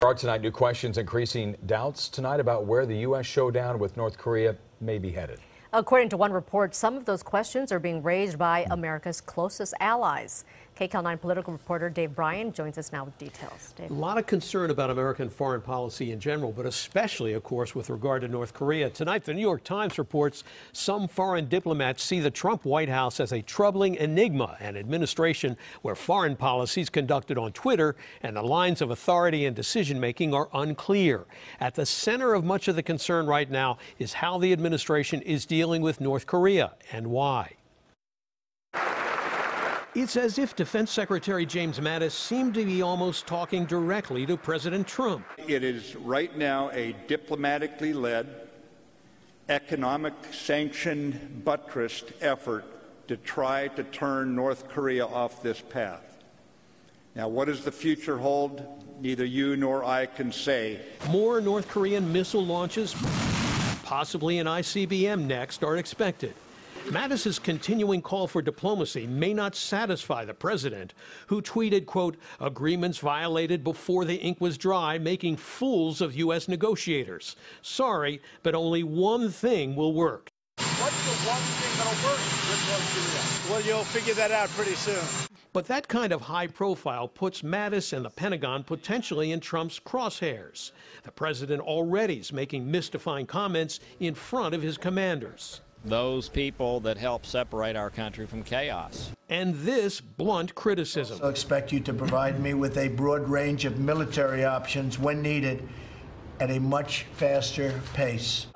There are tonight new questions increasing doubts tonight about where the U.S. showdown with North Korea may be headed. According to one report, some of those questions are being raised by America's closest allies. KCAL 9 political reporter Bryan joins us now with details. Dave. A lot of concern about American foreign policy in general, but especially, of course, with regard to North Korea. Tonight, the New York Times reports some foreign diplomats see the Trump White House as a troubling enigma, an administration where foreign policies conducted on Twitter and the lines of authority and decision-making are unclear. At the center of much of the concern right now is how the administration is dealing with North Korea and why. It's as if Defense Secretary James Mattis seemed to be almost talking directly to President Trump. It is right now a diplomatically led, economic sanction buttressed effort to try to turn North Korea off this path. Now, what does the future hold? Neither you nor I can say. More North Korean missile launches, possibly an ICBM next, are expected. Mattis's continuing call for diplomacy may not satisfy the president, who tweeted, quote, agreements violated before the ink was dry, making fools of U.S. negotiators. Sorry, but only one thing will work. What's the one thing that'll work with North Korea? Well, you'll figure that out pretty soon. But that kind of high profile puts Mattis and the Pentagon potentially in Trump's crosshairs. The president already is making mystifying comments in front of his commanders. Those people that help separate our country from chaos. And this blunt criticism. I expect you to provide me with a broad range of military options when needed at a much faster pace.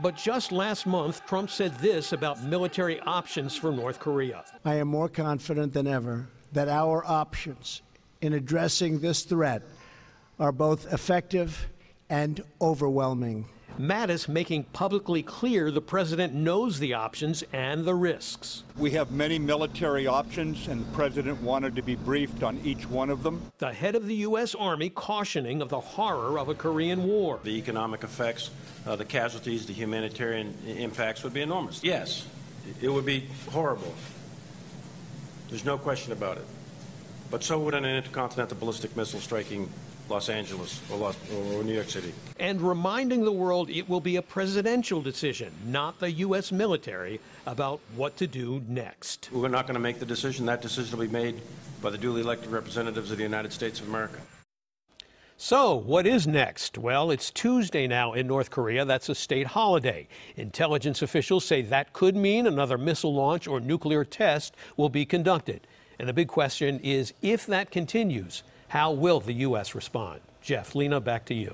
But just last month, Trump said this about military options for North Korea. I am more confident than ever that our options in addressing this threat are both effective and overwhelming. Mattis making publicly clear the president knows the options and the risks. We have many military options, and the president wanted to be briefed on each one of them. The head of the U.S. Army cautioning of the horror of a Korean war. The economic effects, the casualties, the humanitarian impacts would be enormous. Yes, it would be horrible. There's no question about it. But so would an intercontinental ballistic missile striking Los Angeles or New York City. And reminding the world it will be a presidential decision, not the U.S. military, about what to do next. We're not going to make the decision. That decision will be made by the duly elected representatives of the United States of America. So, what is next? Well, it's Tuesday now in North Korea. That's a state holiday. Intelligence officials say that could mean another missile launch or nuclear test will be conducted. And the big question is, if that continues, how will the U.S. respond? Jeff, Lena, back to you.